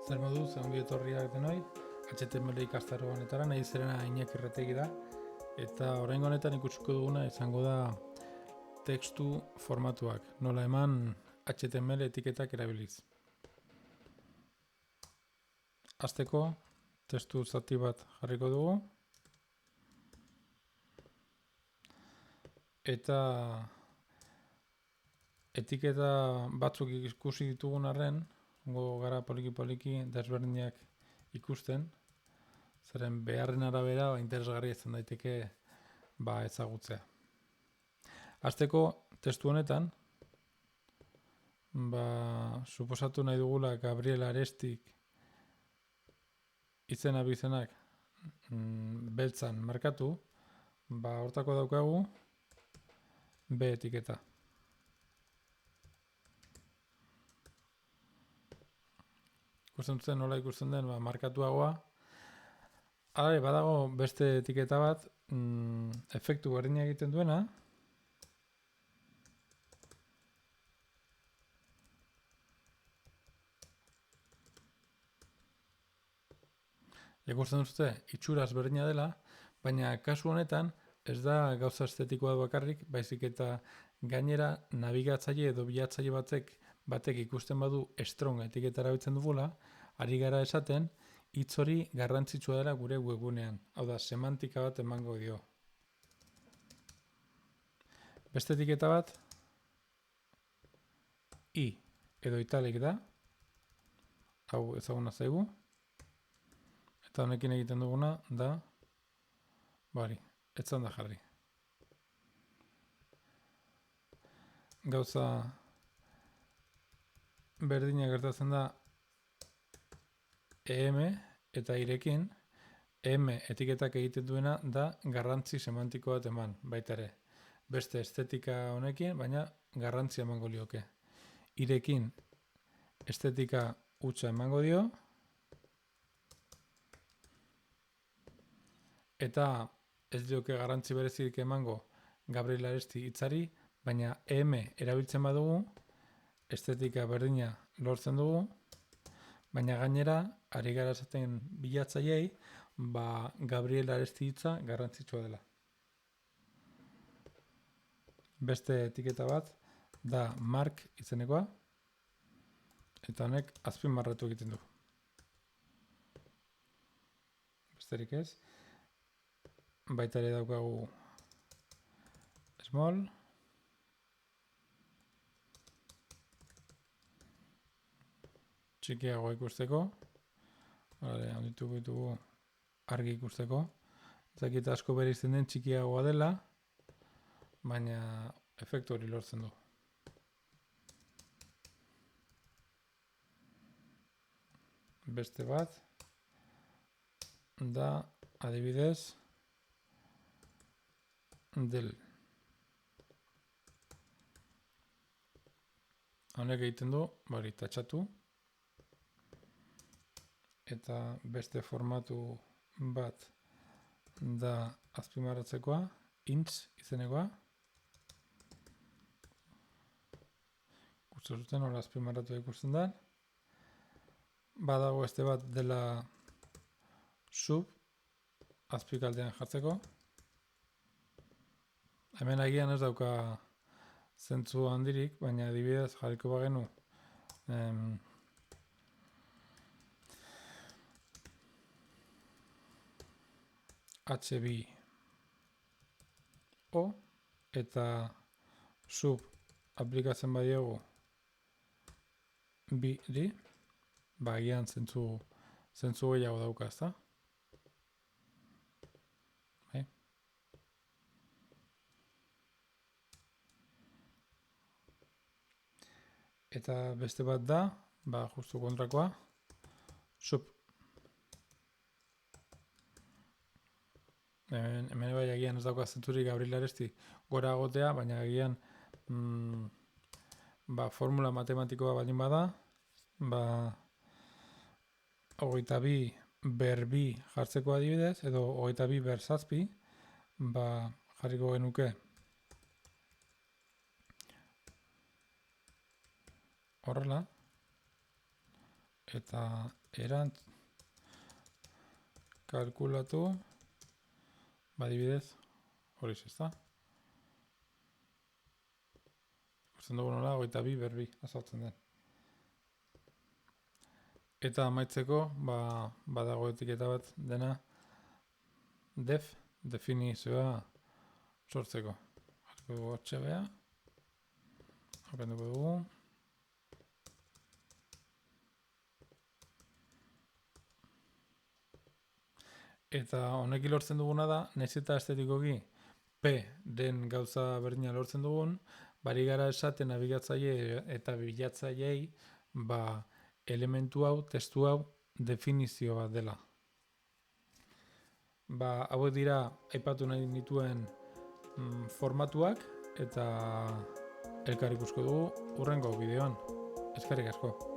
Zer moduz, ongi etorriak denoi, HTML ikastaro honetara, nahi zerena Iñaki Retegi da, eta oraingo honetan ikusiko duguna izango da testu formatuak, nola eman HTML etiketak erabiliz. Hasteko, testu zati bat jarriko dugu, eta etiketa batzuk ikusi ditugun arren, gara poliki-poliki desberdinak ikusten, zeren beharren arabera interesgarria izan daiteke ezagutzea. Hasteko, testu honetan, suposatu nahi dugula Gabriel Arestik izena bizenak beltzan markatu, hortako daukagu B etiketa. Ikusten duten nola ikusten den markatuagoa. Hala, badago beste etiketa bat, efektu berdina egiten duena. Ikusten dute itxuraz berdina dela, baina kasu honetan ez da gauza estetikoa bakarrik, baizik eta gainera nabigatzaile edo bilatzaile batek ikusten badu strong etiketa erabiltzen dugula, ari gara esaten, hitz hori garrantzitsua dela gure webgunean. Hau da, semantika bat emango dio. Beste etiketa bat, I edo italik da. Hau ezaguna zaigu. Eta honekin egiten duguna da, etzan da jarri. Gauza berdina gertatzen da EM eta irekin, EM etiketak egiten duena da garrantzi semantiko bat eman, baita ere. Beste estetika honekin, baina garrantzia emango lioke. Irekin estetika hutsa emango dio, eta ez dioke garrantzi berezik emango Gabriel Aresti hitzari, baina EM erabiltzen badugu, estetika berdina lortzen dugu, baina gainera, ari gara esaten bilatzaileei, Gabriel Aresti hitza garrantzitsua dela. Beste etiketa bat da Mark izenekoa, eta honek azpimarratu egiten du. Besterik ez. Baita ere daukagu small, txikiagoa ikusteko, handituko ditugu argi ikusteko, ezakit asko bere izten den txikiagoa dela, baina efektu hori lortzen du. Beste bat da adibidez del. Honek egiten du, tatxatu. Eta beste formatu bat da azpimarratzekoa, ints izenekoa. Ikusten zuten hola azpimarratu ikusten da. Badago beste bat dela sub azpikaldean jartzeko. Hemen agian ez dauka zentzu handirik, baina adibidez jarriko bagenu HBO eta sub aplikatzen badiogu BD, agian zentzu gehiago dauka, ezta? Eta beste bat da, justu kontrakoa, sub. Hemen bai agian ez dauka zentzurik Gabriel Aresti gora agotea, baina agian formula matematikoa baldin bada, 22 ber 2 jartzeko adibidez, edo 22 ber 7, jarriko genuke horrela, eta kalkulatu, badibidez, hori ezta? Ikusten dugu nola, 22 berbi azaltzen den. Eta amaitzeko, badago etiketa bat dena definizioa sortzeko. Hartuko dugu HBA, apenduko dugu. Eta honekin lortzen duguna da, nahiz eta estetikoki P den gauza berdina lortzen dugun, bari gara esaten nabigatzaile eta bilatzaileei elementu hau, testu hau, definizio bat dela. Hauek dira aipatu nahi dituen formatuak eta elkar ikusko dugu hurrengo bideoan. Eskerrik asko.